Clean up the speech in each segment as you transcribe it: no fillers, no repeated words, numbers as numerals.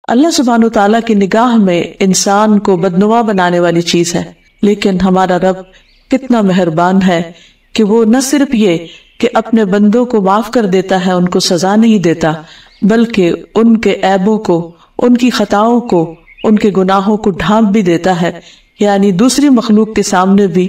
اللہ سبحانہ تعالیٰ کی نگاہ میں انسان کو بدنما بنانے والی چیز ہے، لیکن ہمارا رب کتنا مہربان ہے کہ وہ نہ صرف یہ کہ اپنے بندوں کو معاف کر دیتا ہے، ان کو سزا نہیں دیتا، بلکہ ان کے عیبوں کو، ان کی خطاؤں کو، ان کے گناہوں کو ڈھانپ بھی دیتا ہے، یعنی دوسری مخلوق کے سامنے بھی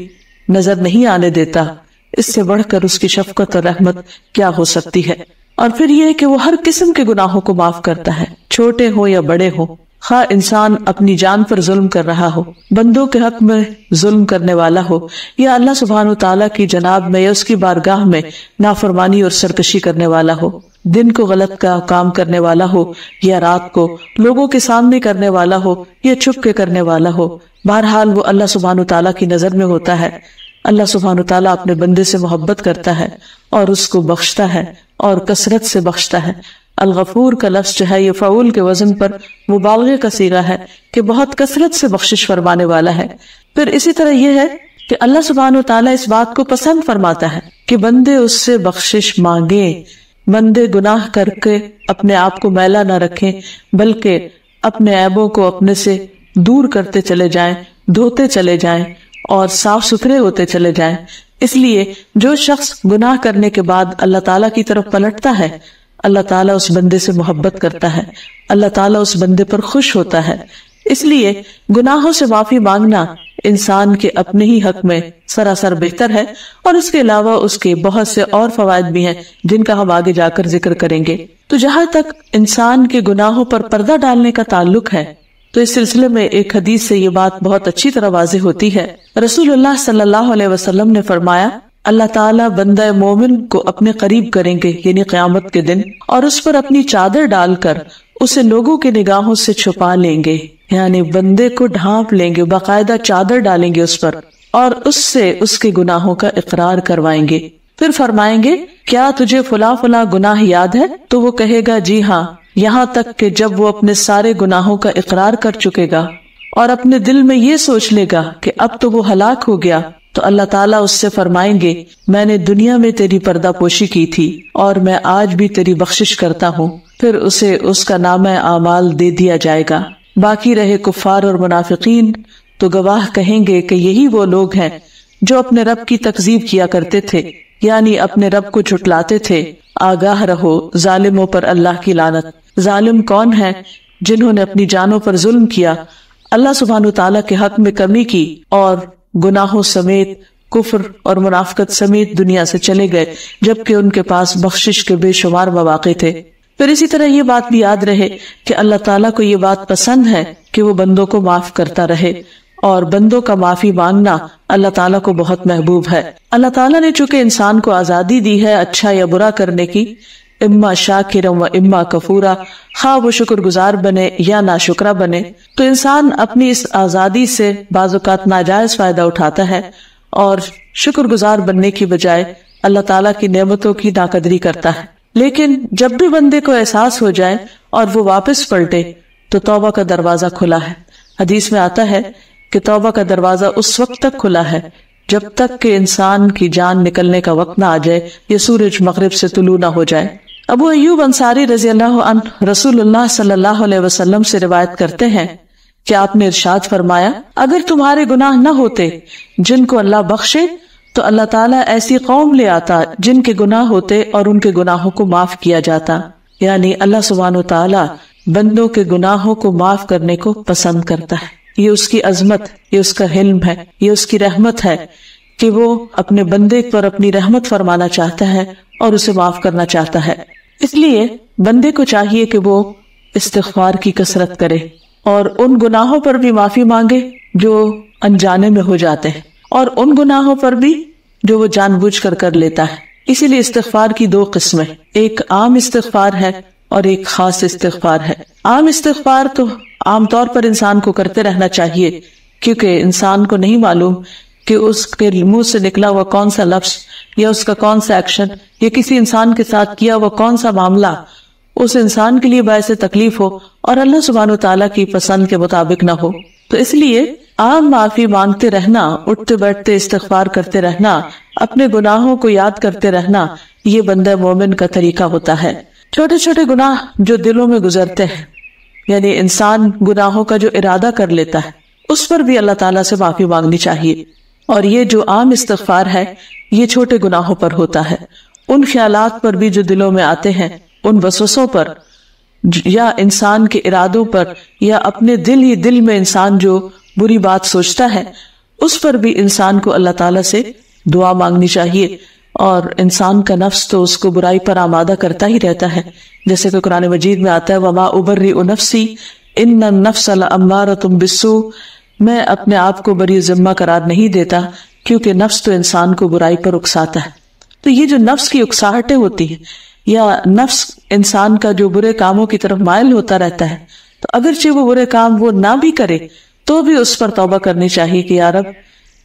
نظر نہیں آنے دیتا۔ اس سے بڑھ کر اس کی شفقت اور رحمت کیا ہو سکتی ہے؟ اور پھر یہ کہ وہ ہر قسم کے گناہوں کو معاف کرتا ہے، چھوٹے ہوں یا بڑے ہوں، خواہ انسان اپنی جان پر ظلم کر رہا ہو، بندوں کے حق میں ظلم کرنے والا ہو، یا اللہ سبحانہ تعالیٰ کی جناب میں یا اس کی بارگاہ میں نافرمانی اور سرکشی کرنے والا ہو، دن کو غلط کا کام کرنے والا ہو یا رات کو لوگوں کے سامنے کرنے والا ہو یا چھپ کے کرنے والا ہو، بہرحال وہ اللہ سبحانہ تعالیٰ کی نظر میں ہوتا ہے۔ اللہ سبحانہ تعالیٰ اپنے بندے سے محبت کرتا ہے اور اس کو بخشتا ہے اور کثرت سے بخشتا ہے۔ الغفور کا لفظ جو ہے یہ فعول کے وزن پر مبالغے کا صیغہ ہے کہ بہت کثرت سے بخشش فرمانے والا ہے۔ پھر اسی طرح یہ ہے کہ اللہ سبحانہ تعالیٰ اس بات کو پسند فرماتا ہے کہ بندے اس سے بخشش مانگیں، بندے گناہ کر کے اپنے آپ کو میلا نہ رکھیں، بلکہ اپنے عیبوں کو اپنے سے دور کرتے چلے جائیں، دھوتے چلے جائیں اور صاف ستھرے ہوتے چلے جائیں۔ اس لیے جو شخص گناہ کرنے کے بعد اللہ تعالیٰ کی طرف پلٹتا ہے، اللہ تعالیٰ اس بندے سے محبت کرتا ہے، اللہ تعالیٰ اس بندے پر خوش ہوتا ہے۔ اس لیے گناہوں سے معافی مانگنا انسان کے اپنے ہی حق میں سراسر بہتر ہے، اور اس کے علاوہ اس کے بہت سے اور فوائد بھی ہیں جن کا ہم آگے جا کر ذکر کریں گے۔ تو جہاں تک انسان کے گناہوں پر پردہ ڈالنے کا تعلق ہے، تو اس سلسلے میں ایک حدیث سے یہ بات بہت اچھی طرح واضح ہوتی ہے۔ رسول اللہ صلی اللہ علیہ وسلم نے فرمایا، اللہ تعالیٰ بندہ مومن کو اپنے قریب کریں گے، یعنی قیامت کے دن، اور اس پر اپنی چادر ڈال کر اسے لوگوں کی نگاہوں سے چھپا لیں گے، یعنی بندے کو ڈھانپ لیں گے، باقاعدہ چادر ڈالیں گے اس پر، اور اس سے اس کے گناہوں کا اقرار کروائیں گے۔ پھر فرمائیں گے، کیا تجھے فلاں فلاں گناہ یاد ہے؟ تو وہ کہے گا جی ہاں، یہاں تک کہ جب وہ اپنے سارے گناہوں کا اقرار کر چکے گا اور اپنے دل میں یہ سوچ لے گا کہ اب تو وہ ہلاک ہو گیا، تو اللہ تعالیٰ اس سے فرمائیں گے، میں نے دنیا میں تیری پردہ پوشی کی تھی اور میں آج بھی تیری بخشش کرتا ہوں۔ پھر اسے اس کا نامہ اعمال دے دیا جائے گا۔ باقی رہے کفار اور منافقین تو گواہ کہیں گے کہ یہی وہ لوگ ہیں جو اپنے رب کی تکذیب کیا کرتے تھے، یعنی اپنے رب کو جھٹلاتے تھے۔ آگاہ رہو، ظالموں پر اللہ کی لعنت۔ ظالم کون ہیں؟ جنہوں نے اپنی جانوں پر ظلم کیا، اللہ سبحانہ تعالیٰ کے حق میں کمی کی اور گناہوں سمیت، کفر اور منافقت سمیت دنیا سے چلے گئے، جبکہ ان کے پاس بخشش کے بے شمار مواقع تھے۔ پھر اسی طرح یہ بات بھی یاد رہے کہ اللہ تعالیٰ کو یہ بات پسند ہے کہ وہ بندوں کو معاف کرتا رہے، اور بندوں کا معافی مانگنا اللہ تعالیٰ کو بہت محبوب ہے۔ اللہ تعالیٰ نے چونکہ انسان کو آزادی دی ہے اچھا یا برا کرنے کی، اما شاکرا و اما کفورا، خواہ وہ شکر گزار بنے یا ناشکرا بنے، تو انسان اپنی اس آزادی سے بعض اوقات ناجائز فائدہ اٹھاتا ہے اور شکر گزار بننے کی بجائے اللہ تعالیٰ کی نعمتوں کی ناقدری کرتا ہے۔ لیکن جب بھی بندے کو احساس ہو جائے اور وہ واپس پلٹے تو توبہ کا دروازہ کھلا ہے۔ حدیث میں آتا ہے کہ توبہ کا دروازہ اس وقت تک کھلا ہے جب تک کہ انسان کی جان نکلنے کا وقت نہ آ جائے یا سورج مغرب سے طلوع نہ ہو جائے۔ ابو ایوب انصاری رضی اللہ عنہ رسول اللہ صلی اللہ علیہ وسلم سے روایت کرتے ہیں کہ آپ نے ارشاد فرمایا، اگر تمہارے گناہ نہ ہوتے جن کو اللہ بخشے تو اللہ تعالیٰ ایسی قوم لے آتا جن کے گناہ ہوتے اور ان کے گناہوں کو معاف کیا جاتا۔ یعنی اللہ سبحانہ و تعالیٰ بندوں کے گناہوں کو معاف کرنے کو پسند کرتا ہے۔ یہ اس کی عظمت، یہ اس کا حلم ہے، یہ اس کی رحمت ہے کہ وہ اپنے بندے پر اپنی رحمت فرمانا چاہتا ہے اور اسے معاف کرنا چاہتا ہے۔ اس لیے بندے کو چاہیے کہ وہ استغفار کی کثرت کرے اور ان گناہوں پر بھی معافی مانگے جو انجانے میں ہو جاتے ہیں، اور ان گناہوں پر بھی جو وہ جان بوجھ کر کر لیتا ہے۔ اسی لیے استغفار کی دو قسمیں، ایک عام استغفار ہے اور ایک خاص استغفار ہے۔ عام استغفار تو عام طور پر انسان کو کرتے رہنا چاہیے، کیونکہ انسان کو نہیں معلوم کہ اس کے منہ سے نکلا ہوا کون سا لفظ یا اس کا کون سا ایکشن یا کسی انسان کے ساتھ کیا ہوا کون سا معاملہ اس انسان کے لیے باعث تکلیف ہو اور اللہ سبحانہ وتعالیٰ کی پسند کے مطابق نہ ہو۔ تو اس لیے عام معافی مانگتے رہنا، اٹھتے بیٹھتے استغفار کرتے رہنا، اپنے گناہوں کو یاد کرتے رہنا، یہ بندہ مومن کا طریقہ ہوتا ہے۔ چھوٹے چھوٹے گناہ جو دلوں میں گزرتے ہیں، یعنی انسان گناہوں کا جو ارادہ کر لیتا ہے اس پر بھی اللہ تعالیٰ سے معافی مانگنی چاہیے. اور یہ جو عام استغفار ہے یہ چھوٹے گناہوں پر ہوتا ہے، ان خیالات پر بھی جو دلوں میں آتے ہیں، ان وسوسوں پر یا انسان کے ارادوں پر، یا اپنے دل ہی دل میں انسان جو بری بات سوچتا ہے اس پر بھی انسان کو اللہ تعالیٰ سے دعا مانگنی چاہیے. اور انسان کا نفس تو اس کو برائی پر آمادہ کرتا ہی رہتا ہے، جیسے کہ قرآن مجید میں آتا ہے وَمَا أُبَرِّئُ نَفْسِي إِنَّ النَّفْسَ لَأَمَّارَةٌ بِالسُّوءِ، میں اپنے آپ کو بری ذمہ قرار نہیں دیتا کیونکہ نفس تو انسان کو برائی پر اکساتا ہے. تو یہ جو نفس کی اکساہٹیں ہوتی ہیں یا نفس انسان کا جو برے کاموں کی طرف مائل ہوتا رہتا ہے، تو اگرچہ وہ برے کام وہ نہ بھی کرے تو بھی اس پر توبہ کرنی چاہیے کہ یا رب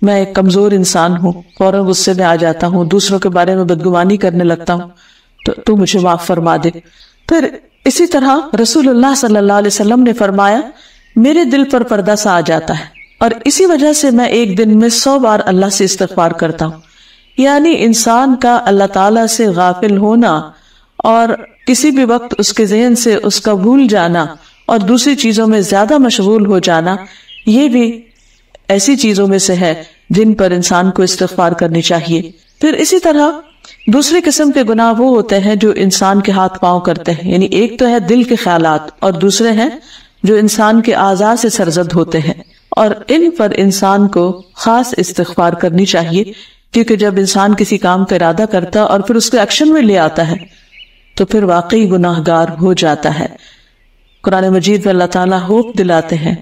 میں ایک کمزور انسان ہوں، فوراً غصے میں آ جاتا ہوں، دوسروں کے بارے میں بدگمانی کرنے لگتا ہوں، تو مجھے معاف فرما دے. پھر اسی طرح رسول اللہ صلی اللہ علیہ وسلم نے فرمایا میرے دل پر پردہ سا آ جاتا ہے اور اسی وجہ سے میں ایک دن میں 100 بار اللہ سے استغفار کرتا ہوں. یعنی انسان کا اللہ تعالیٰ سے غافل ہونا اور کسی بھی وقت اس کے ذہن سے اس کا بھول جانا اور دوسری چیزوں میں زیادہ مشغول ہو جانا، یہ بھی ایسی چیزوں میں سے ہے جن پر انسان کو استغفار کرنی چاہیے. پھر اسی طرح دوسری قسم کے گناہ وہ ہوتے ہیں جو انسان کے ہاتھ پاؤں کرتے ہیں، یعنی ایک تو ہے دل کے خیالات اور دوسرے ہیں جو انسان کے اعضاء سے سرزد ہوتے ہیں، اور ان پر انسان کو خاص استغفار کرنی چاہیے کیونکہ جب انسان کسی کام کا ارادہ کرتا اور پھر اس کو ایکشن میں لے آتا ہے تو پھر واقعی گناہ گار ہو جاتا ہے. قرآن مجید میں اللہ تعالیٰ ہوپ دلاتے ہیں،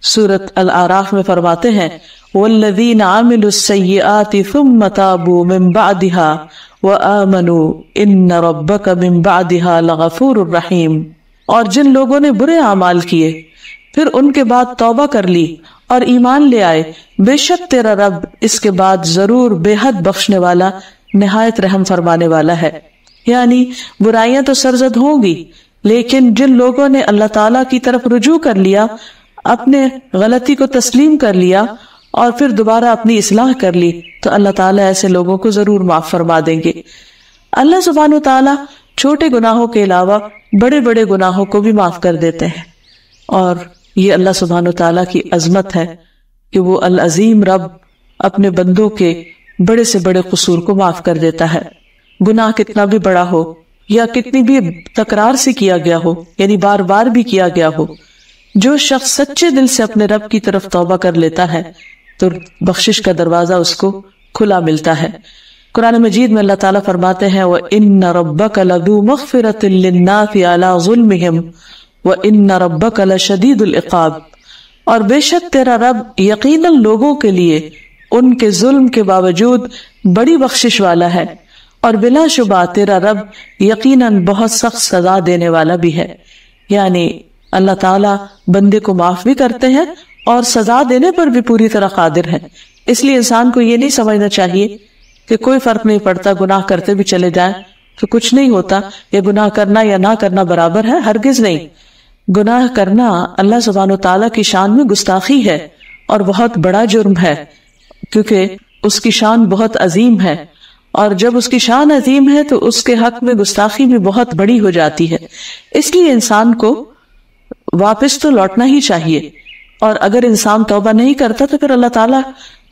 سورۃ الاعراف میں فرماتے ہیں وَالَّذِينَ عَمِلُوا السَّيِّئَاتِ ثُمَّ تَابُوا مِن بَعْدِهَا وَآمَنُوا إِنَّ رَبَّكَ مِن بَعْدِهَا لَغَفُورٌ رَحِيمٌ. اور جن لوگوں نے برے اعمال کیے پھر ان کے بعد توبہ کر لی اور ایمان لے آئے، بے شک تیرا رب اس کے بعد ضرور بے حد بخشنے والا نہایت رحم فرمانے والا ہے. یعنی برائیاں تو سرزد ہوں گی، لیکن جن لوگوں نے اللہ تعالیٰ کی طرف رجوع کر لیا، اپنے غلطی کو تسلیم کر لیا اور پھر دوبارہ اپنی اصلاح کر لی، تو اللہ تعالیٰ ایسے لوگوں کو ضرور معاف فرما دیں گے. اللہ سبحانہ و تعالیٰ چھوٹے گناہوں کے علاوہ بڑے بڑے گناہوں کو بھی معاف کر دیتے ہیں، اور یہ اللہ سبحانہ و تعالیٰ کی عظمت ہے کہ وہ العظیم رب اپنے بندوں کے بڑے سے بڑے قصور کو معاف کر دیتا ہے. گناہ کتنا بھی بڑا ہو یا کتنی بھی تکرار سے کیا گیا ہو، یعنی بار بار بھی کیا گیا ہو، جو شخص سچے دل سے اپنے رب کی طرف توبہ کر لیتا ہے تو بخشش کا دروازہ اس کو کھلا ملتا ہے. قرآن مجید میں اللہ تعالیٰ فرماتے ہیں وَإِنَّ رَبَّكَ لَذُو مَغْفِرَةٍ لِلنَّاسِ عَلَى ظُلْمِهِمْ وَإِنَّ رَبَّكَ لَشَدِيدُ الْعِقَابِ. اور بے شک تیرا رب یقیناً لوگوں کے لیے ان کے ظلم کے باوجود بڑی بخشش والا ہے، اور بلا شبہ تیرا رب یقیناً بہت سخت سزا دینے والا بھی ہے. یعنی اللہ تعالیٰ بندے کو معاف بھی کرتے ہیں اور سزا دینے پر بھی پوری طرح قادر ہے. اس لیے انسان کو یہ نہیں سمجھنا چاہیے کہ کوئی فرق نہیں پڑتا، گناہ کرتے بھی چلے جائیں تو کچھ نہیں ہوتا، یہ گناہ کرنا یا نہ کرنا برابر ہے. ہرگز نہیں. گناہ کرنا اللہ سبحانہ و تعالیٰ کی شان میں گستاخی ہے اور بہت بڑا جرم ہے، کیونکہ اس کی شان بہت عظیم ہے، اور جب اس کی شان عظیم ہے تو اس کے حق میں گستاخی بھی بہت بڑی ہو جاتی ہے. اس لیے انسان کو واپس تو لوٹنا ہی چاہیے، اور اگر انسان توبہ نہیں کرتا تو پھر اللہ تعالیٰ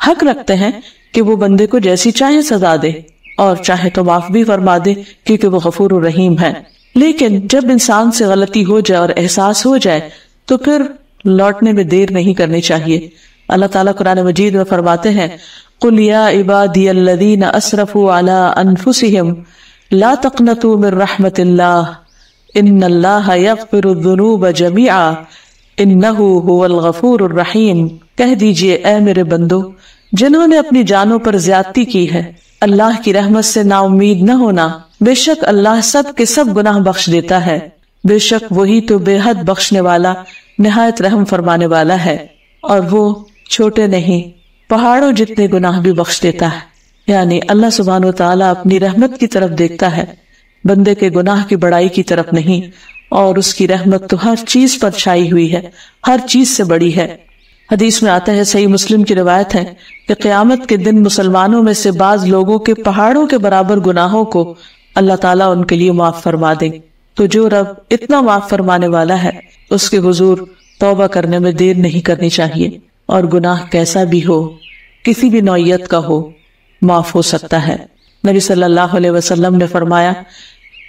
حق رکھتے ہیں کہ وہ بندے کو جیسی چاہے سزا دے اور چاہے تو معاف بھی فرما دے، کیونکہ وہ غفور الرحیم ہے. لیکن جب انسان سے غلطی ہو جائے اور احساس ہو جائے تو پھر لوٹنے میں دیر نہیں کرنی چاہیے. اللہ تعالیٰ قرآن مجید میں فرماتے ہیں قُلْ يَا عِبَادِيَ الَّذِينَ أَسْرَفُوا عَلَىٰ أَنفُسِهِمْ لَا تَقْنَطُوا مِن رَحْمَةِ اللَّهِ إِنَّ اللَّهَ يَغْفِرُ الذُّنُوبَ جَمِيعًا إِنَّهُ هُوَ الْغَفُورُ الرَّحِيمُ. کہہ دیجئے اے میرے بندو، جنہوں نے اپنی جانوں پر زیادتی کی ہے، اللہ کی رحمت سے نا امید نہ ہونا. بے شک اللہ سب کے سب گناہ بخش دیتا ہے، بے شک وہی تو بے حد بخشنے والا نہایت رحم فرمانے والا ہے. اور وہ چھوٹے نہیں، پہاڑوں جتنے گناہ بھی بخش دیتا ہے. یعنی اللہ سبحانہ و تعالیٰ اپنی رحمت کی طرف دیکھتا ہے، بندے کے گناہ کی بڑائی کی طرف نہیں، اور اس کی رحمت تو ہر چیز پر چھائی ہوئی ہے، ہر چیز سے بڑی ہے. حدیث میں آتا ہے، صحیح مسلم کی روایت ہے کہ قیامت کے دن مسلمانوں میں سے بعض لوگوں کے پہاڑوں کے برابر گناہوں کو اللہ تعالیٰ ان کے لیے معاف فرما دیں. تو جو رب اتنا معاف فرمانے والا ہے اس کے حضور توبہ کرنے میں دیر نہیں کرنی چاہیے، اور گناہ کیسا بھی ہو، کسی بھی نوعیت کا ہو، معاف ہو سکتا ہے۔ نبی صلی اللہ علیہ وسلم نے فرمایا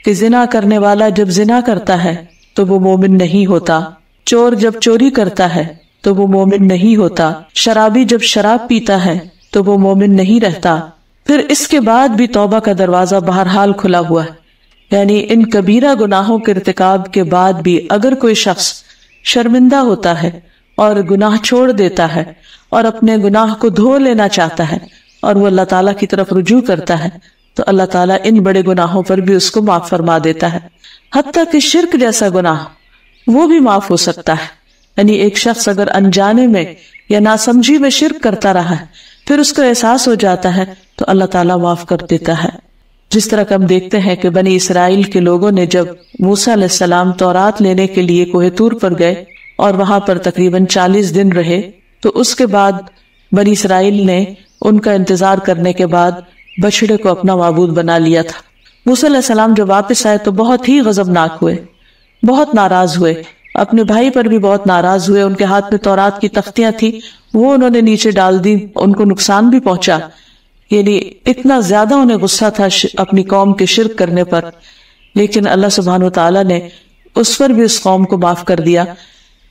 کہ زنا کرنے والا جب زنا کرتا ہے تو وہ مومن نہیں ہوتا، چور جب چوری کرتا ہے تو وہ مومن نہیں ہوتا، شرابی جب شراب پیتا ہے تو وہ مومن نہیں رہتا۔ پھر اس کے بعد بھی توبہ کا دروازہ بہرحال کھلا ہوا ہے، یعنی ان کبیرہ گناہوں کے ارتکاب کے بعد بھی اگر کوئی شخص شرمندہ ہوتا ہے اور گناہ چھوڑ دیتا ہے اور اپنے گناہ کو دھو لینا چاہتا ہے اور وہ اللہ تعالیٰ کی طرف رجوع کرتا ہے تو اللہ تعالیٰ ان بڑے گناہوں پر بھی اس کو معاف فرما دیتا ہے، حتیٰ کہ شرک جیسا گناہ وہ بھی معاف ہو سکتا ہے۔ یعنی ایک شخص اگر انجانے میں یا ناسمجھی میں شرک کرتا رہا ہے، پھر اس کو احساس ہو جاتا ہے تو اللہ تعالیٰ معاف کر دیتا ہے۔ جس طرح کہ ہم دیکھتے ہیں کہ بنی اسرائیل کے لوگوں نے جب موسیٰ علیہ السلام تورات لینے کے لیے کوہ طور پر گئے اور وہاں پر تقریباً 40 دن رہے، تو اس کے بعد بنی اسرائیل نے ان کا انتظار کرنے کے بعد بچڑے کو اپنا معبود بنا لیا تھا۔ موسیٰ علیہ السلام جب واپس آئے تو بہت ہی غضبناک ہوئے، بہت ناراض ہوئے، اپنے بھائی پر بھی بہت ناراض ہوئے۔ ان کے ہاتھ میں تورات کی تختیاں تھی، وہ انہوں نے نیچے ڈال دی، ان کو نقصان بھی پہنچا، یعنی اتنا زیادہ انہیں غصہ تھا اپنی قوم کے شرک کرنے پر۔ لیکن اللہ سبحانہ وتعالیٰ نے اس پر بھی اس قوم کو معاف کر دیا۔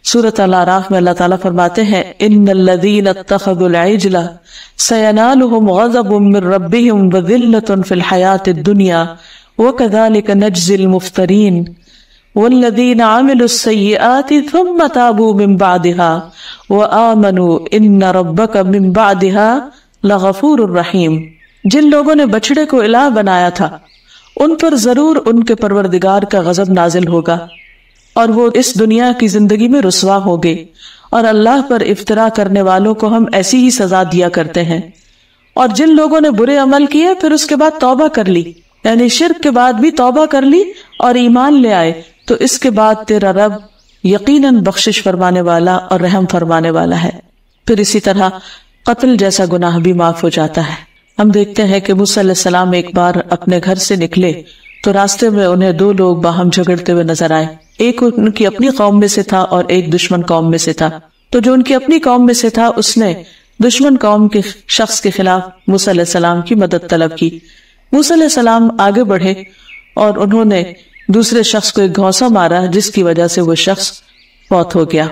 سورۃ الاعراف میں اللہ تعالیٰ فرماتے ہیں ان الذین اتخذوا العجل سینالہم غضب من ربہم وذلۃ فی الحیاۃ الدنیا وکذالک نجزی المفترین والذین عملوا السیئات ثم تابوا من بعدها وآمنوا ان ربک من بعدها لغفور الرحیم۔ جن لوگوں نے بچڑے کو الہ بنایا تھا ان پر ضرور ان کے پروردگار کا غضب نازل ہوگا اور وہ اس دنیا کی زندگی میں رسوا ہو گئے، اور اللہ پر افترا کرنے والوں کو ہم ایسی ہی سزا دیا کرتے ہیں۔ اور جن لوگوں نے برے عمل کیے پھر اس کے بعد توبہ کر لی، یعنی شرک کے بعد بھی توبہ کر لی اور ایمان لے آئے، تو اس کے بعد تیرا رب یقیناً بخشش فرمانے والا اور رحم فرمانے والا ہے۔ پھر اسی طرح قتل جیسا گناہ بھی معاف ہو جاتا ہے۔ ہم دیکھتے ہیں کہ موسیٰ علیہ السلام ایک بار اپنے گھر سے نکلے تو راستے میں انہیں 2 لوگ باہم جھگڑتے ہوئے نظر آئے، ایک ان کی اپنی قوم میں سے تھا اور ایک دشمن قوم میں سے تھا۔ تو جو ان کی اپنی قوم میں سے تھا اس نے دشمن قوم کے شخص کے خلاف موسیٰ علیہ السلام کی مدد طلب کی۔ موسیٰ علیہ السلام آگے بڑھے اور انہوں نے دوسرے شخص کو ایک گھونسا مارا جس کی وجہ سے وہ شخص فوت ہو گیا۔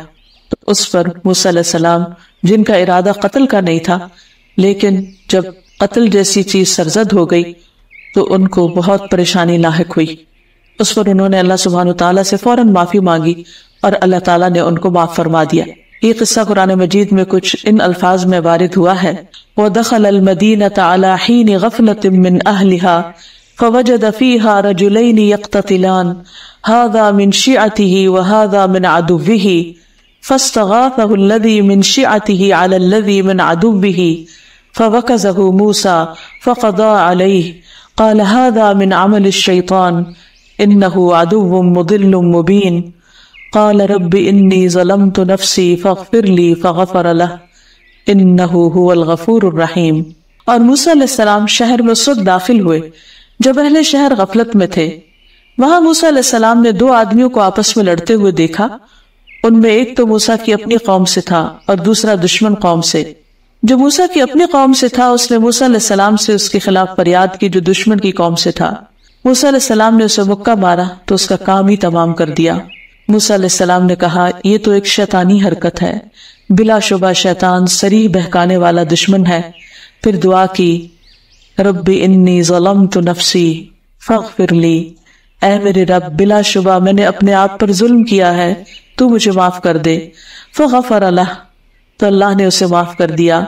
تو اس پر موسیٰ علیہ السلام جن کا ارادہ قتل کا نہیں تھا، لیکن جب قتل جیسی چیز سرزد ہو گئی تو ان کو بہت پریشانی لاحق ہوئی۔ اس پر انہوں نے اللہ سبحانہ وتعالیٰ سے فوراً معافی مانگی اور اللہ تعالیٰ نے ان کو معاف فرما دیا۔ یہ قصہ قرآن مجید میں کچھ ان الفاظ میں وارد ہوا ہے وَدَخَلَ الْمَدِينَةَ عَلَى حِينِ غَفْلَةٍ مِّنْ أَهْلِهَا فَوَجَدَ فِيهَا رَجُلَيْنِ يَقْتَتِلَانِ هَذَا مِنْ شِيعَتِهِ وَهَذَا مِنْ عَدُوِّهِ فَاسْتَغَاثَهُ الَّذِي مِنْ شِيعَتِهِ عَلَى الَّذِي مِنْ عَدُوِّهِ فَوَكَزَهُ مُوسَى فَقَضَى عَلَيْهِ قَالَ هَذَا مِنْ عَمَلِ الشَّيْطَانِ إِنَّهُ عَدُوٌّ مُضِلٌّ مُبِينٌ قَالَ رَبِّ إِنِّي ظَلَمْتُ نَفْسِي فَاغْفِرْ لِي فَغَفَرَ لَهُ إِنَّهُ هُوَ الْغَفُورُ الرَّحِيمُ۔ اور موسیٰ علیہ السلام شہر میں اس وقت داخل ہوئے جب اہل شہر غفلت میں تھے۔ وہاں موسیٰ علیہ السلام نے 2 آدمیوں کو آپس میں لڑتے ہوئے دیکھا، ان میں ایک تو موسیٰ کی اپنی قوم سے تھا اور دوسرا دشمن قوم سے۔ جو موسیٰ کی اپنی قوم سے تھا اس نے موسیٰ علیہ السلام سے اس کے خلاف فریاد کی جو دشمن کی قوم سے تھا۔ موسیٰ علیہ السلام نے اسے مکہ مارا تو اس کا کام ہی تمام کر دیا۔ موسیٰ علیہ السلام نے کہا یہ تو ایک شیطانی حرکت ہے، بلا شبہ شیطان صریح بہکانے والا دشمن ہے۔ پھر دعا کی رب انی ظلمت نفسی فاغفر لی، اے میرے رب بلا شبہ میں نے اپنے آپ پر ظلم کیا ہے، تو مجھے معاف کر دے۔ فغفر لہ، تو اللہ نے اسے معاف کر دیا۔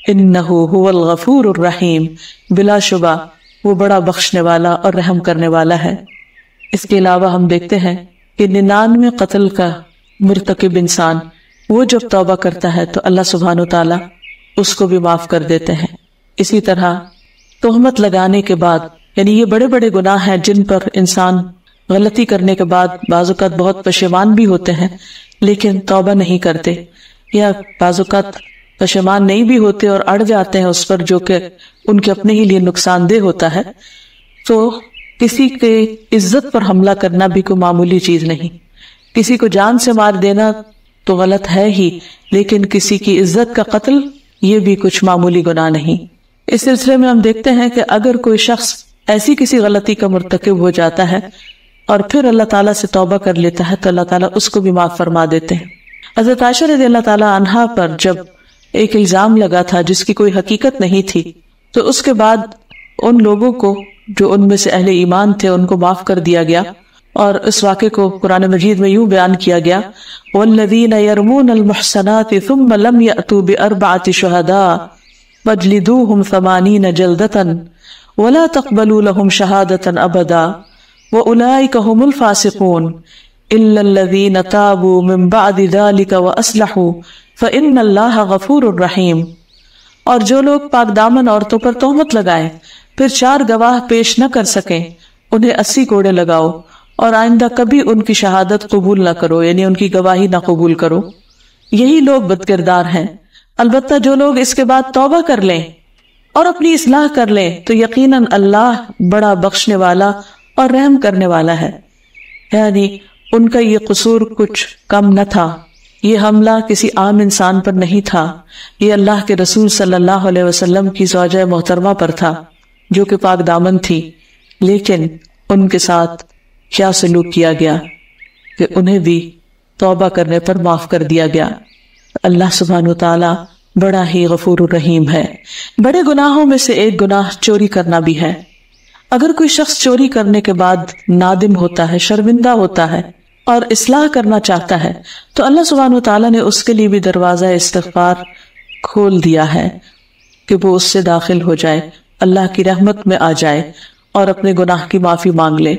انہ هو الغفور الرحیم، بلا شبہ وہ بڑا بخشنے والا اور رحم کرنے والا ہے۔ اس کے علاوہ ہم دیکھتے ہیں کہ 99 قتل کا مرتکب انسان وہ جب توبہ کرتا ہے تو اللہ سبحانہ وتعالی اس کو بھی معاف کر دیتے ہیں۔ اسی طرح تہمت لگانے کے بعد، یعنی یہ بڑے بڑے گناہ ہیں جن پر انسان غلطی کرنے کے بعد بعض اوقات بہت پشیمان بھی ہوتے ہیں لیکن توبہ نہیں کرتے، یا بعض اوقات پشیمان نہیں بھی ہوتے اور اڑ جاتے ہیں اس پر جو کہ ان کے اپنے ہی لیے نقصان دہ ہوتا ہے۔ تو کسی کے عزت پر حملہ کرنا بھی کوئی معمولی چیز نہیں، کسی کو جان سے مار دینا تو غلط ہے ہی، لیکن کسی کی عزت کا قتل یہ بھی کچھ معمولی گناہ نہیں۔ اس سلسلے میں ہم دیکھتے ہیں کہ اگر کوئی شخص ایسی کسی غلطی کا مرتکب ہو جاتا ہے اور پھر اللہ تعالیٰ سے توبہ کر لیتا ہے تو اللہ تعالیٰ اس کو بھی معاف فرما دیتے ہیں۔ حضرت عائشہ رضی اللہ تعالیٰ عنہا پر جب ایک الزام لگا تھا جس کی کوئی حقیقت نہیں تھی، تو اس کے بعد ان لوگوں کو جو ان میں سے اہل ایمان تھے ان کو معاف کر دیا گیا، اور اس واقعے کو قرآن مجید میں یوں بیان کیا گیا، وَالَّذِينَ يَرْمُونَ الْمُحْصَنَاتِ ثُمَّ لَمْ يَأْتُوا بِأَرْبَعَةِ شُهَدَاءَ فَاجْلِدُوهُمْ 80 جَلْدَةً وَلَا تَقْبَلُوا لَهُمْ شَهَادَةً أَبَدًا وَأُولَئِكَ هُمُ الْفَاسِقُونَ إِلَّا الَّذِينَ تَابُوا مِن بَعْدِ ذَلِكَ وَأَصْلَحُوا فَإِنَّ اللَّهَ غَفُورٌ رَحِيمٌ۔ اور جو لوگ پاک دامن عورتوں پر تہمت لگائیں پھر 4 گواہ پیش نہ کر سکیں، انہیں 80 کوڑے لگاؤ اور آئندہ کبھی ان کی شہادت قبول نہ کرو، یعنی ان کی گواہی نہ قبول کرو، یہی لوگ بدکردار ہیں۔ البتہ جو لوگ اس کے بعد توبہ کر لیں اور اپنی اصلاح کر لیں تو یقیناً اللہ بڑا بخشنے والا اور رحم کرنے والا ہے۔ یعنی ان کا یہ قصور کچھ کم نہ تھا، یہ حملہ کسی عام انسان پر نہیں تھا، یہ اللہ کے رسول صلی اللہ علیہ وسلم کی زوجہ محترمہ پر تھا جو کہ پاک دامن تھی، لیکن ان کے ساتھ کیا سلوک کیا گیا کہ انہیں بھی توبہ کرنے پر معاف کر دیا گیا۔ اللہ سبحانہ وتعالی بڑا ہی غفور الرحیم ہے۔ بڑے گناہوں میں سے ایک گناہ چوری کرنا بھی ہے۔ اگر کوئی شخص چوری کرنے کے بعد نادم ہوتا ہے، شرمندہ ہوتا ہے اور اصلاح کرنا چاہتا ہے تو اللہ سبحانہ وتعالی نے اس کے لیے بھی دروازہ استغفار کھول دیا ہے کہ وہ اس سے داخل ہو جائے، اللہ کی رحمت میں آ جائے اور اپنے گناہ کی معافی مانگ لے۔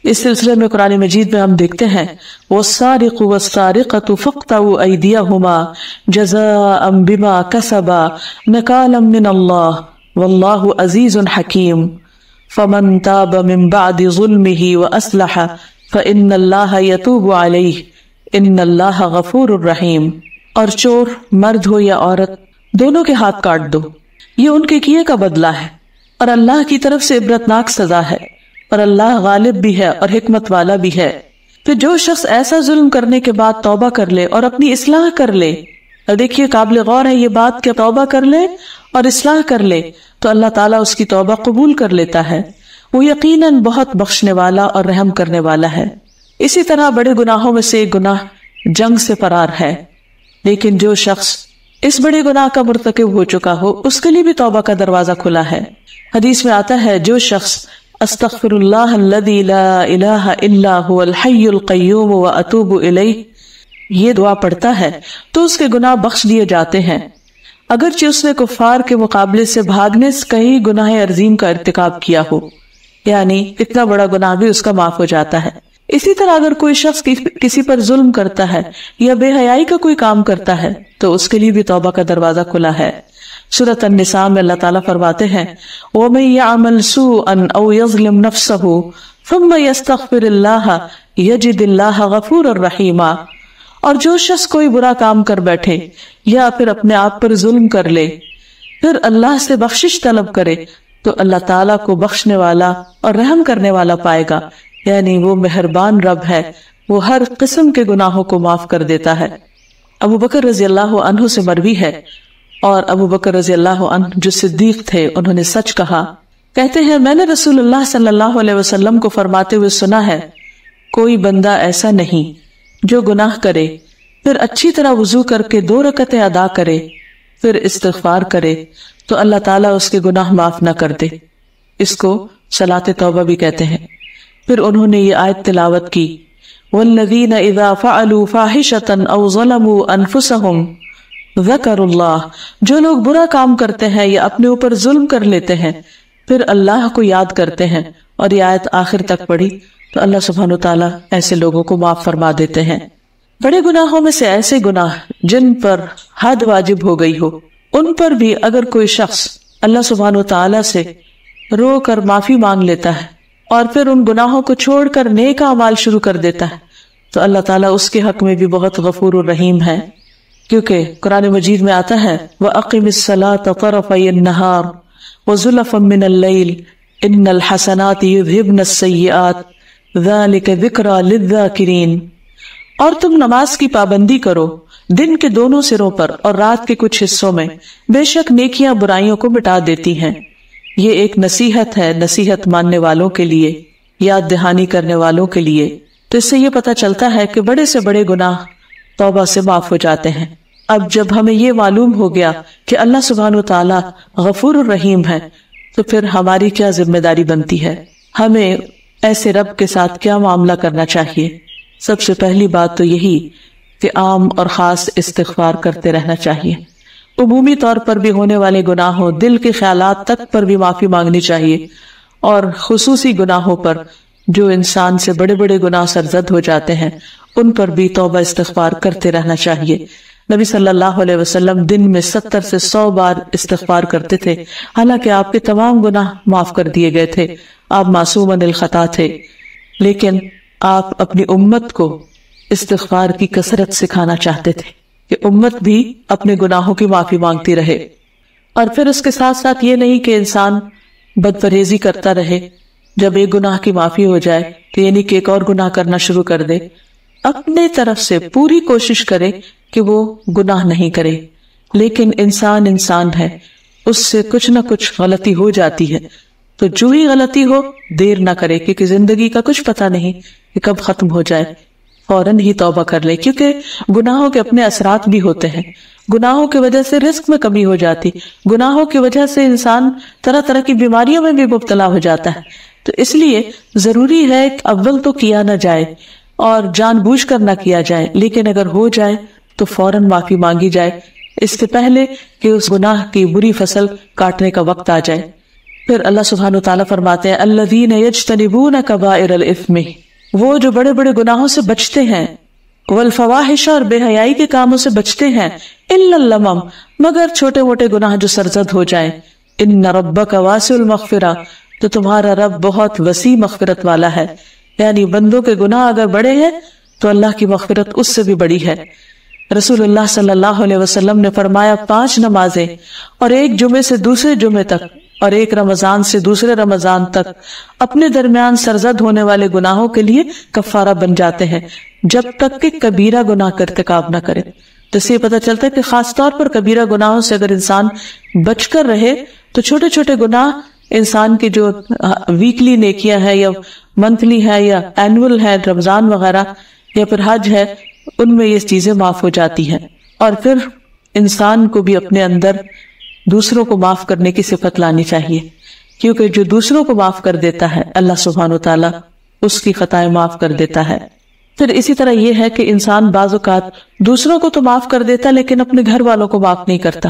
اس سلسلے میں قرآن مجید میں ہم دیکھتے ہیں وَالسَّارِقُ وَالسَّارِقَةُ فَاقْطَعُوا أَيْدِيَهُمَا جَزَاءً بِمَا كَسَبَا نَكَالًا مِّنَ اللَّهِ وَاللَّهُ عَزِيزٌ حَكِيمٌ فَمَن تَابَ مِن بَعْدِ ظُلْمِهِ وَأَصْلَحَ فَإِنَّ اللَّهَ يَتُوبُ عَلَيْهِ إِنَّ اللَّهَ غَفُورٌ رَحِيمٌ۔ اور چور مرد ہو یا عورت دونوں کے ہاتھ کاٹ دو، یہ ان کے کیے کا بدلہ ہے اور اللہ کی طرف سے عبرتناک سزا ہے، اور اللہ غالب بھی ہے اور حکمت والا بھی ہے۔ پھر جو شخص ایسا ظلم کرنے کے بعد توبہ کر لے اور اپنی اصلاح کر لے، اور دیکھیے قابل غور ہے یہ بات کہ توبہ کر لے اور اصلاح کر لے تو اللہ تعالیٰ اس کی توبہ قبول کر لیتا ہے، وہ یقیناً بہت بخشنے والا اور رحم کرنے والا ہے۔ اسی طرح بڑے گناہوں میں سے ایک گناہ جنگ سے فرار ہے، لیکن جو شخص اس بڑے گناہ کا مرتکب ہو چکا ہو اس کے لیے بھی توبہ کا دروازہ کھلا ہے۔ حدیث میں آتا ہے جو شخص استغفر اللہ الذی لا الہ الا هو الحی القیوم واتوب الیہ یہ دعا پڑھتا ہے تو اس کے گناہ بخش دیے جاتے ہیں، اگرچہ اس نے کفار کے مقابلے سے بھاگنے سے کئی گناہ عظیم کا ارتکاب کیا ہو، یعنی اتنا بڑا گناہ بھی اس کا معاف ہو جاتا ہے۔ اسی طرح اگر کوئی شخص کسی پر ظلم کرتا ہے یا بے حیائی کا کوئی کام کرتا ہے تو اس کے لیے بھی توبہ کا دروازہ کھلا ہے۔ سورۃ النساء میں اللہ تعالیٰ فرماتے ہیں وَمَن يَعْمَلْ سُوءًا أَوْ يَظْلِمْ نَفْسَهُ ثُمَّ يَسْتَغْفِرِ اللَّهَ يَجِدِ اللَّهَ غَفُورًا رَحِيمًا۔ اور جو شخص کوئی برا کام کر بیٹھے یا پھر اپنے آپ پر ظلم کر لے پھر اللہ سے بخشش طلب کرے تو اللہ تعالیٰ کو بخشنے والا اور رحم کرنے والا پائے گا، یعنی وہ مہربان رب ہے، وہ ہر قسم کے گناہوں کو معاف کر دیتا ہے۔ ابو بکر رضی اللہ عنہ سے مروی ہے، اور ابو بکر رضی اللہ عنہ جو صدیق تھے انہوں نے سچ کہا، کہتے ہیں میں نے رسول اللہ صلی اللہ علیہ وسلم کو فرماتے ہوئے سنا ہے کوئی بندہ ایسا نہیں جو گناہ کرے پھر اچھی طرح وضو کر کے 2 رکعتیں ادا کرے پھر استغفار کرے تو اللہ تعالیٰ اس کے گناہ معاف نہ کر دے۔ اس کو صلاۃ توبہ بھی کہتے ہیں۔ پھر انہوں نے یہ آیت تلاوت کی والذین اذا فعلوا فاحشة او ظلموا انفسهم ذکروا اللہ، جو لوگ برا کام کرتے ہیں یا اپنے اوپر ظلم کر لیتے ہیں پھر اللہ کو یاد کرتے ہیں، اور یہ آیت آخر تک پڑھی تو اللہ سبحانہ وتعالیٰ ایسے لوگوں کو معاف فرما دیتے ہیں۔ بڑے گناہوں میں سے ایسے گناہ جن پر حد واجب ہو گئی ہو ان پر بھی اگر کوئی شخص اللہ سبحانہ وتعالیٰ سے رو کر معافی مانگ لیتا ہے اور پھر ان گناہوں کو چھوڑ کر نیک اعمال شروع کر دیتا ہے تو اللہ تعالیٰ اس کے حق میں بھی بہت غفور الرحیم ہے، کیونکہ قرآن مجید میں آتا ہے وَأَقِمِ الصَّلَاةَ طَرَفَيِ النَّهَارِ وَزُلَفًا مِّنَ اللَّيْلِ إِنَّ الْحَسَنَاتِ يُذْهِبْنَ السَّيِّئَاتِ ذَلِكَ ذِكْرَى لِلذَّاكِرِينَ۔ اور تم نماز کی پابندی کرو دن کے دونوں سروں پر اور رات کے کچھ حصوں میں، بے شک نیکیاں برائیوں کو مٹا دیتی ہیں۔ یہ ایک نصیحت ہے نصیحت ماننے والوں کے لیے، یاد دہانی کرنے والوں کے لیے۔ تو اس سے یہ پتہ چلتا ہے کہ بڑے سے بڑے گناہ توبہ سے معاف ہو جاتے ہیں۔ اب جب ہمیں یہ معلوم ہو گیا کہ اللہ سبحانہ وتعالی غفور الرحیم ہے، تو پھر ہماری کیا ذمہ داری بنتی ہے؟ ہمیں ایسے رب کے ساتھ کیا معاملہ کرنا چاہیے؟ سب سے پہلی بات تو یہی کہ عام اور خاص استغفار کرتے رہنا چاہیے۔ عمومی طور پر بھی ہونے والے گناہوں، دل کے خیالات تک پر بھی معافی مانگنی چاہیے، اور خصوصی گناہوں پر جو انسان سے بڑے بڑے گناہ سرزد ہو جاتے ہیں ان پر بھی توبہ استغفار کرتے رہنا چاہیے۔ نبی صلی اللہ علیہ وسلم دن میں 70 سے 100 بار استغفار کرتے تھے، حالانکہ آپ کے تمام گناہ معاف کر دیے گئے تھے، آپ معصوم عن الخطا تھے، لیکن آپ اپنی امت کو استغفار کی کثرت سکھانا چاہتے تھے کہ امت بھی اپنے گناہوں کی معافی مانگتی رہے۔ اور پھر اس کے ساتھ ساتھ یہ نہیں کہ انسان بد پرہیزی کرتا رہے، جب ایک گناہ کی معافی ہو جائے تو یعنی کہ ایک اور گناہ کرنا شروع کر دے۔ اپنے طرف سے پوری کوشش کرے کہ وہ گناہ نہیں کرے، لیکن انسان ہے، اس سے کچھ نہ کچھ غلطی ہو جاتی ہے، تو جو ہی غلطی ہو دیر نہ کرے، کیونکہ زندگی کا کچھ پتہ نہیں کہ کب ختم ہو جائے، فوراً ہی توبہ کر لے، کیونکہ گناہوں کے اپنے اثرات بھی ہوتے ہیں۔ گناہوں کی وجہ سے رزق میں کمی ہو جاتی، گناہوں کی وجہ سے انسان طرح طرح کی بیماریوں میں بھی مبتلا ہو جاتا ہے۔ تو اس لیے ضروری ہے کہ اول تو کیا نہ جائے اور جان بوجھ کر نہ کیا جائے، لیکن اگر ہو جائے تو فوراً معافی مانگی جائے، اس سے پہلے کہ اس گناہ کی بری فصل کاٹنے کا وقت آ جائے۔ پھر اللہ سبحانہ وتعالیٰ فرماتے ہیں الذین یجتنبون کبائر الاثم، وہ جو بڑے بڑے گناہوں سے بچتے ہیں، والفواحش، اور بے حیائی کے کاموں سے بچتے ہیں، الا اللمم، مگر چھوٹے موٹے گناہ جو سرزد ہو جائیں، ان ربک واسع المغفرہ، تو تمہارا رب بہت وسیع مغفرت والا ہے۔ یعنی بندوں کے گناہ اگر بڑے ہیں تو اللہ کی مغفرت اس سے بھی بڑی ہے۔ رسول اللہ صلی اللہ علیہ وسلم نے فرمایا 5 نمازیں اور ایک جمعے سے دوسرے جمعے تک اور ایک رمضان سے دوسرے رمضان تک اپنے درمیان سرزد ہونے والے گناہوں کے لیے کفارہ بن جاتے ہیں، جب تک کہ کبیرہ گناہ کا ارتکاب نہ کرے۔ تو اس سے پتہ چلتا ہے کہ خاص طور پر کبیرہ گناہوں سے اگر انسان بچ کر رہے تو چھوٹے چھوٹے گناہ انسان کی جو ویکلی نیکیاں ہے یا منتھلی ہے یا اینول ہے، رمضان وغیرہ یا پھر حج ہے، ان میں یہ چیزیں معاف ہو جاتی ہیں۔ اور پھر انسان کو بھی اپنے اندر دوسروں کو معاف کرنے کی صفت لانی چاہیے، کیونکہ جو دوسروں کو معاف کر دیتا ہے اللہ سبحانہ وتعالیٰ اس کی خطائیں معاف کر دیتا ہے۔ پھر اسی طرح یہ ہے کہ انسان بعض اوقات دوسروں کو تو معاف کر دیتا لیکن اپنے گھر والوں کو معاف نہیں کرتا،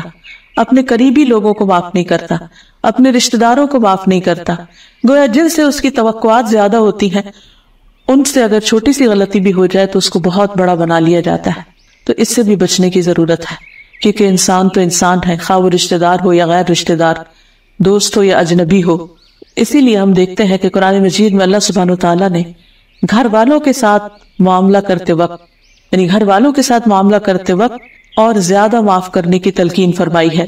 اپنے قریبی لوگوں کو معاف نہیں کرتا، اپنے رشتہ داروں کو معاف نہیں کرتا، گویا جن سے اس کی توقعات زیادہ ہوتی ہیں ان سے اگر چھوٹی سی غلطی بھی ہو جائے تو اس کو بہت بڑا بنا لیا جاتا ہے۔ تو اس سے بھی بچنے کی ضرورت ہے، کیونکہ انسان تو انسان ہے، خواہ وہ رشتہ دار ہو یا غیر رشتہ دار، دوست ہو یا اجنبی ہو۔ اسی لیے ہم دیکھتے ہیں کہ قرآن مجید میں اللہ سبحانہ وتعالیٰ نے گھر والوں کے ساتھ معاملہ کرتے وقت، یعنی گھر والوں کے ساتھ معاملہ کرتے وقت اور زیادہ معاف کرنے کی تلقین فرمائی ہے۔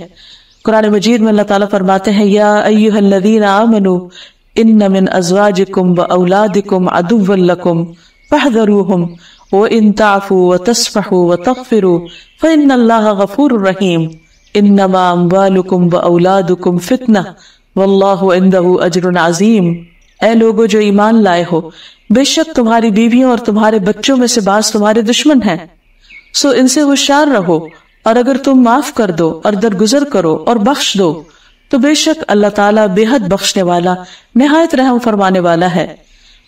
قرآن مجید میں اللہ تعالیٰ فرماتے ہیں یا ایھا الذین آمنوا ان من ازواجکم واولادکم عدوا لکم فاحذروہم وان تعفوا وتصفحوا وتغفروا فان اللہ غفور رحیم انما اموالکم واولادکم فتنہ واللہ عندہ اجر عظیم۔ اے لوگو جو ایمان لائے ہو، بے شک تمہاری بیویوں اور تمہارے بچوں میں سے بعض تمہارے دشمن ہیں، سو ان سے ہوشیار رہو، اور اگر تم معاف کر دو اور درگزر کرو اور بخش دو تو بے شک اللہ تعالیٰ بے حد بخشنے والا، نہایت رحم فرمانے والا ہے۔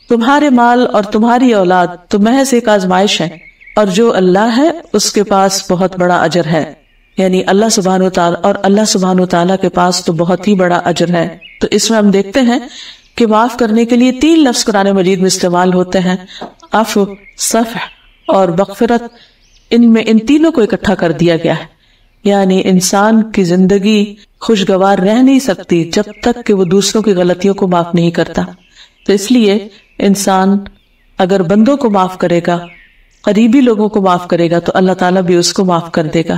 تمہارے مال اور تمہاری اولاد تو محض ایک آزمائش ہے، اور جو اللہ ہے اس کے پاس بہت بڑا اجر ہے، یعنی اللہ سبحانہ وتعالیٰ، اور اللہ سبحانہ وتعالیٰ کے پاس تو بہت ہی بڑا اجر ہے۔ تو اس میں ہم دیکھتے ہیں کہ معاف کرنے کے لیے 3 لفظ قرآن مجید میں استعمال ہوتے ہیں، عفو، صفح اور مغفرت۔ ان میں ان تینوں کو اکٹھا کر دیا گیا ہے، یعنی انسان کی زندگی خوشگوار رہ نہیں سکتی جب تک کہ وہ دوسروں کی غلطیوں کو معاف نہیں کرتا۔ تو اس لیے انسان اگر بندوں کو معاف کرے گا، قریبی لوگوں کو معاف کرے گا، تو اللہ تعالیٰ بھی اس کو معاف کر دے گا۔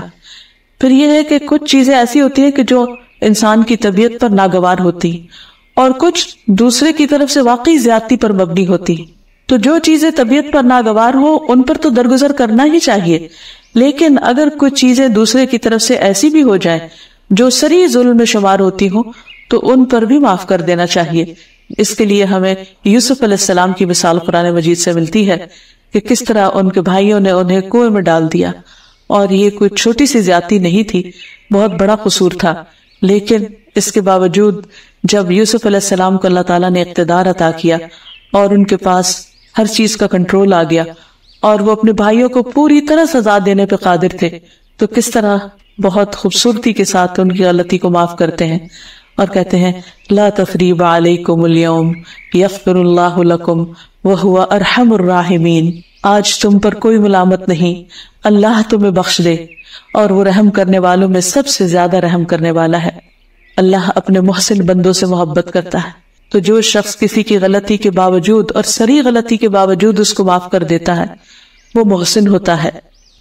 پھر یہ ہے کہ کچھ چیزیں ایسی ہوتی ہیں کہ جو انسان کی طبیعت پر ناگوار ہوتی، اور کچھ دوسرے کی طرف سے واقعی زیادتی پر مبنی ہوتی۔ تو جو چیزیں طبیعت پر ناگوار ہو ان پر تو درگزر کرنا ہی چاہیے، لیکن اگر کچھ چیزیں دوسرے کی طرف سے ایسی بھی ہو جائیں جو صریح ظلم میں شمار ہوتی ہوں تو ان پر بھی معاف کر دینا چاہیے۔ اس کے لیے ہمیں یوسف علیہ السلام کی مثال قرآن مجید سے ملتی ہے کہ کس طرح ان کے بھائیوں نے انہیں کنویں میں ڈال دیا، اور یہ کوئی چھوٹی سی زیادتی نہیں تھی، بہت بڑا قصور تھا، لیکن اس کے باوجود جب یوسف علیہ السلام کو اللہ تعالیٰ نے اقتدار عطا کیا اور ان کے پاس ہر چیز کا کنٹرول آ گیا اور وہ اپنے بھائیوں کو پوری طرح سزا دینے پہ قادر تھے، تو کس طرح بہت خوبصورتی کے ساتھ ان کی غلطی کو معاف کرتے ہیں اور کہتے ہیں لا تثریب علیکم اليوم یغفر اللہ لکم وہو ارحم الراحمین، آج تم پر کوئی ملامت نہیں، اللہ تمہیں بخش دے اور وہ رحم کرنے والوں میں سب سے زیادہ رحم کرنے والا ہے۔ اللہ اپنے محسن بندوں سے محبت کرتا ہے، تو جو شخص کسی کی غلطی کے باوجود اور صریح غلطی کے باوجود اس کو معاف کر دیتا ہے وہ محسن ہوتا ہے۔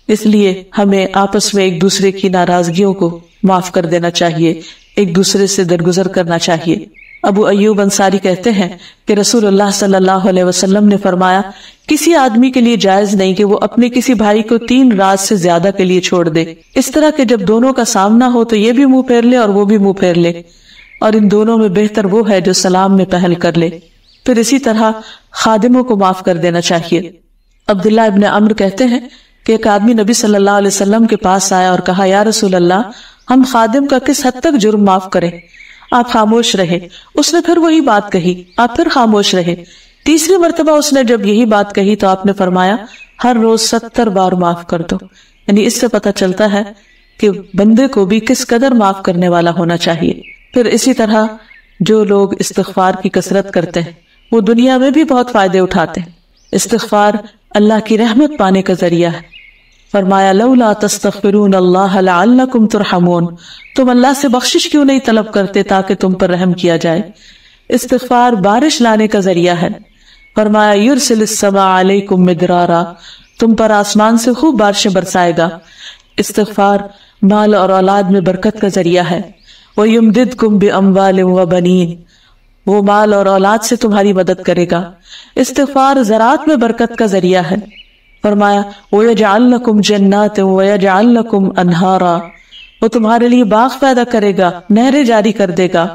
اس لیے ہمیں آپس میں ایک دوسرے کی ناراضگیوں کو معاف کر دینا چاہیے، ایک دوسرے سے درگزر کرنا چاہیے۔ ابو ایوب انصاری کہتے ہیں کہ رسول اللہ صلی اللہ علیہ وسلم نے فرمایا کسی آدمی کے لیے جائز نہیں کہ وہ اپنے کسی بھائی کو 3 رات سے زیادہ کے لیے چھوڑ دے، اس طرح کہ جب دونوں کا سامنا ہو تو یہ بھی منہ پھیر لے اور وہ بھی منہ پھیر لے، اور ان دونوں میں بہتر وہ ہے جو سلام میں پہل کر لے۔ پھر اسی طرح خادموں کو معاف کر دینا چاہیے۔ عبداللہ ابن عمرو کہتے ہیں کہ ایک آدمی نبی صلی اللہ علیہ وسلم کے پاس آیا اور کہا یا رسول اللہ، ہم خادم کا کس حد تک جرم معاف کریں؟ آپ خاموش رہے۔ اس نے پھر وہی بات کہی، آپ پھر خاموش رہے۔ تیسری مرتبہ اس نے جب یہی بات کہی تو آپ نے فرمایا ہر روز 70 بار معاف کر دو۔ یعنی اس سے پتہ چلتا ہے کہ بندے کو بھی کس قدر معاف کرنے والا ہونا چاہیے۔ پھر اسی طرح جو لوگ استغفار کی کثرت کرتے ہیں وہ دنیا میں بھی بہت فائدے اٹھاتے ہیں۔ استغفار اللہ کی رحمت پانے کا ذریعہ ہے۔ فرمایا لولا تستغفرون اللہ لعلکم ترحمون، تم اللہ سے بخشش کیوں نہیں طلب کرتے تاکہ تم پر رحم کیا جائے۔ استغفار بارش لانے کا ذریعہ ہے۔ فرمایا یرسل السماء علیکم مدرارا، تم پر آسمان سے خوب بارشیں برسائے گا۔ استغفار مال اور اولاد میں برکت کا ذریعہ ہے۔ وَيُمْدِدْكُمْ بِأَمْوَالٍ وَبَنِينَ، وہ مال اور اولاد سے تمہاری مدد کرے گا۔ استغفار زراعت میں برکت کا ذریعہ ہے۔ فرمایا وَيَجْعَلْ لَكُمْ جَنَّاتٍ وَيَجْعَلْ لَكُمْ أَنْهَارًا، وہ تمہارے لیے باغ پیدا کرے گا، نہریں جاری کر دے گا۔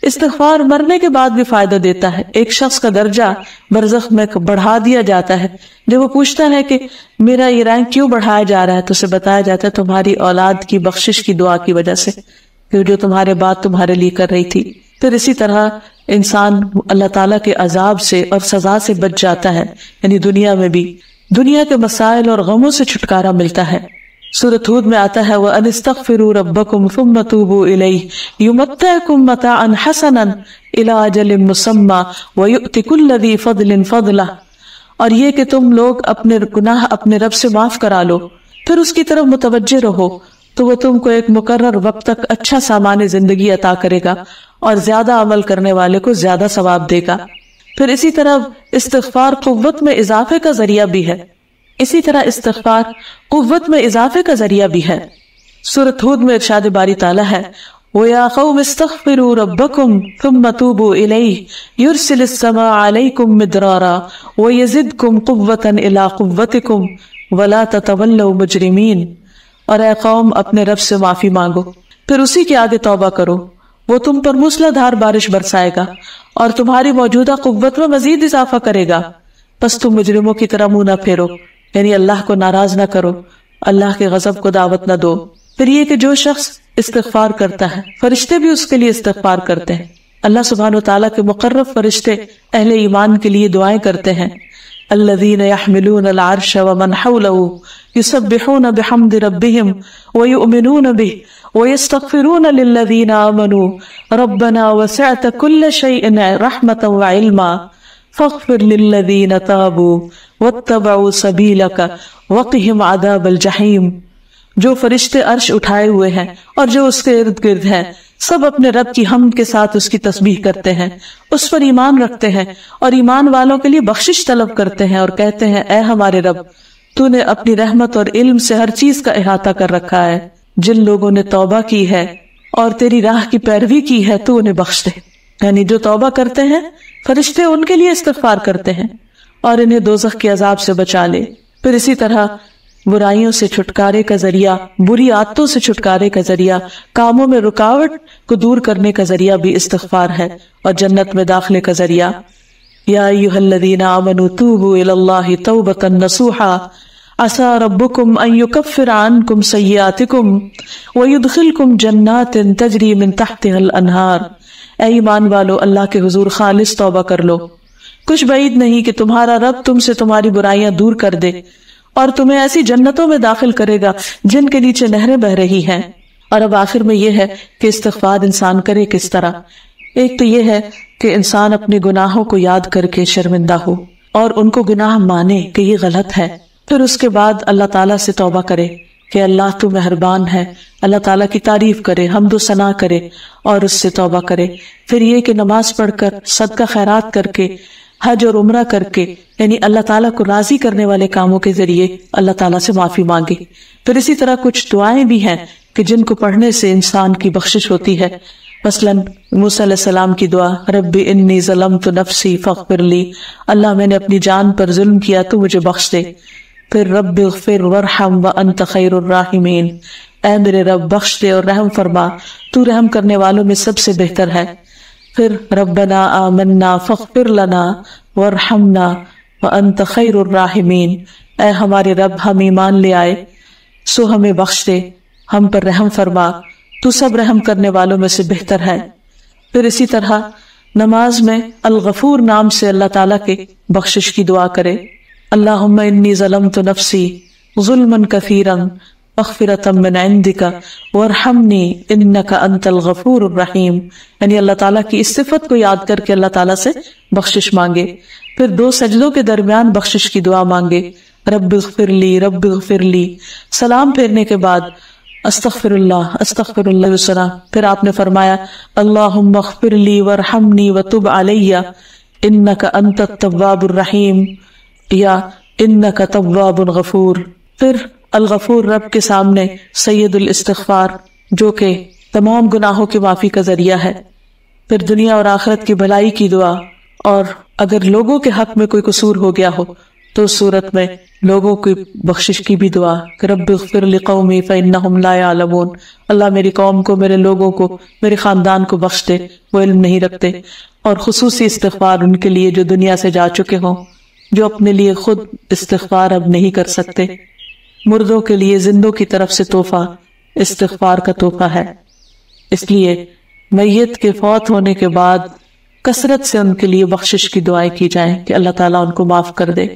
استغفار مرنے کے بعد بھی فائدہ دیتا ہے۔ ایک شخص کا درجہ برزخ میں بڑھا دیا جاتا ہے۔ جب وہ پوچھتا ہے کہ میرا یہ رینک کیوں بڑھایا جا رہا ہے تو اسے بتایا جاتا ہے تمہاری اولاد کی بخشش کی دعا کی وجہ سے، جو تمہارے بعد تمہارے لیے کر رہی تھی۔ پھر اسی طرح انسان اللہ تعالیٰ کے عذاب سے اور سزا سے بچ جاتا ہے، یعنی دنیا میں بھی دنیا کے مسائل اور غموں سے چھٹکارا ملتا ہے۔ سورۃ ہود میں آتا ہے وَأَنِ اسْتَغْفِرُوا رَبَّكُمْ ثُمَّ تُوبُوا إِلَيْهِ يُمَتِّعْكُمْ مَتَاعًا حَسَنًا إِلَىٰ أَجَلٍ مُّسَمًّى وَيُؤْتِ كُلَّ ذِي فَضْلٍ فَضْلَهُ، اور یہ کہ تم لوگ اپنے گناہ اپنے رب سے معاف کرا لو، پھر اس کی طرف متوجہ رہو تو وہ تم کو ایک مقرر وقت تک اچھا سامان زندگی عطا کرے گا اور زیادہ عمل کرنے والے کو زیادہ ثواب دے گا۔ پھر اسی طرح استغفار قوت میں اضافے کا ذریعہ بھی ہے۔ اسی طرح استغفار قوت میں اضافے کا ذریعہ بھی ہے۔ سورۃ ہود میں ارشاد باری تعالیٰ ہے وَيَا قَوْمِ اسْتَغْفِرُوا رَبَّكُمْ ثُمَّ تُوبُوا إِلَيْهِ يُرْسِلِ السَّمَاءَ عَلَيْكُمْ مِدْرَارًا وَيَزِدْكُمْ قُوَّةً إِلَىٰ قُوَّتِكُمْ وَلَا تَتَوَلَّوْا مُجْرِمِينَ، اور اے قوم اپنے رب سے معافی مانگو، پھر اسی کے آگے توبہ کرو، وہ تم پر موسلا دھار بارش برسائے گا اور تمہاری موجودہ قوت میں مزید اضافہ کرے گا، پس تم مجرموں کی طرح منہ نہ پھیرو، یعنی اللہ کو ناراض نہ کرو، اللہ کے غضب کو دعوت نہ دو۔ پھر یہ کہ جو شخص استغفار کرتا ہے فرشتے بھی اس کے لیے استغفار کرتے ہیں۔ اللہ سبحانہ وتعالیٰ کے مقرب فرشتے اہل ایمان کے لیے دعائیں کرتے ہیں۔ الذین یحملون العرش ومن حولہ یسبحون بحمد ربہم ویؤمنون بہ ویستغفرون للذین آمنوا ربنا وسعت کل شیء رحمتا وعلما فاغفر للذین تابوا واتبعوا سبیلک وقہم عذاب الجحیم۔ جو فرشتے عرش اٹھائے ہوئے ہیں اور جو اس کے ارد گرد ہیں سب اپنے رب کی حمد کے ساتھ اس کی تسبیح کرتے ہیں، اس پر ایمان رکھتے ہیں اور ایمان والوں کے لیے بخشش طلب کرتے ہیں اور کہتے ہیں اے ہمارے رب، تو نے اپنی رحمت اور علم سے ہر چیز کا احاطہ کر رکھا ہے، جن لوگوں نے توبہ کی ہے اور تیری راہ کی پیروی کی ہے تو انہیں بخش دے۔ یعنی جو توبہ کرتے ہیں فرشتے ان کے لیے استغفار کرتے ہیں، اور انہیں دوزخ کے عذاب سے بچا لے۔ پھر اسی طرح برائیوں سے چھٹکارے کا ذریعہ، بری عادتوں سے چھٹکارے کا ذریعہ، کاموں میں رکاوٹ کو دور کرنے کا ذریعہ بھی استغفار ہے، اور جنت میں داخلے کا ذریعہ۔ یا ایھا الذین آمنوا توبوا الی اللہ توبۃ نصوحا عسى ربكم ان يكفر عنكم سیئاتکم ويدخلكم جنات تجری من تحتها الانہار۔ اے ایمان والو، اللہ کے حضور خالص توبہ کر لو، کچھ بعید نہیں کہ تمہارا رب تم سے تمہاری برائیاں دور کر دے اور تمہیں ایسی جنتوں میں داخل کرے گا جن کے نیچے نہریں بہ رہی ہیں۔ اور اب آخر میں یہ ہے کہ استغفار انسان کرے کس طرح۔ ایک تو یہ ہے کہ انسان اپنے گناہوں کو یاد کر کے شرمندہ ہو اور ان کو گناہ مانے کہ یہ غلط ہے، پھر اس کے بعد اللہ تعالیٰ سے توبہ کرے کہ اللہ تو مہربان ہے، اللہ تعالیٰ کی تعریف کرے، حمد و ثنا کرے اور اس سے توبہ کرے۔ پھر یہ کہ نماز پڑھ کر، صدقہ خیرات کر کے، حج اور عمرہ کر کے، یعنی اللہ تعالیٰ کو راضی کرنے والے کاموں کے ذریعے اللہ تعالیٰ سے معافی مانگے۔ پھر اسی طرح کچھ دعائیں بھی ہیں کہ جن کو پڑھنے سے انسان کی بخشش ہوتی ہے۔ مثلاً موسیٰ علیہ السلام کی دعا، رب انی ظلمت نفسی فاغفر لی، اللہ میں نے اپنی جان پر ظلم کیا تو مجھے بخش دے۔ پھر رب اغفر وارحم وانت خیر الراحمین، اے میرے رب بخش دے اور رحم فرما، تو رحم کرنے والوں میں سب سے بہتر ہے۔ پھر ربنا آمنا فاغفر لنا وارحمنا وانت خیر الراحمین، اے ہمارے رب ہم ایمان لے آئے سو ہمیں بخش دے، ہم پر رحم فرما، تو سب رحم کرنے والوں میں سے بہتر ہے۔ پھر اسی طرح نماز میں الغفور نام سے اللہ تعالیٰ کے بخشش کی دعا کرے، اللہم انی ظلمت نفسی ظلما کثیرا مغفرۃ من عندک وارحمنی انک انت الغفور الرحیم، یعنی اللہ تعالیٰ کی اس صفت کو یاد کر کے اللہ تعالیٰ سے بخشش مانگے۔ پھر 2 سجدوں کے درمیان بخشش کی دعا مانگے، رب اغفر لی رب اغفر لی، سلام پھیرنے کے بعد استغفر اللہ وسلام۔ پھر آپ نے فرمایا اللہم اغفر لی وارحمنی وتب علی انک انت التواب الرحیم یا انک تواب غفور۔ پھر الغفور رب کے سامنے سید الاستغفار، جو کہ تمام گناہوں کی معافی کا ذریعہ ہے۔ پھر دنیا اور آخرت کی بھلائی کی دعا، اور اگر لوگوں کے حق میں کوئی قصور ہو گیا ہو تو اس صورت میں لوگوں کی بخشش کی بھی دعا کہ رب اغفر لقومی فإنہم لا یعلمون، اللہ میری قوم کو، میرے لوگوں کو، میرے خاندان کو بخش دے، وہ علم نہیں رکھتے۔ اور خصوصی استغفار ان کے لیے جو دنیا سے جا چکے ہوں، جو اپنے لیے خود استغفار اب نہیں کر سکتے۔ مردوں کے لیے زندوں کی طرف سے تحفہ استغفار کا تحفہ ہے، اس لیے میت کے فوت ہونے کے بعد کثرت سے ان کے لیے بخشش کی دعائیں کی جائیں کہ اللہ تعالیٰ ان کو معاف کر دے۔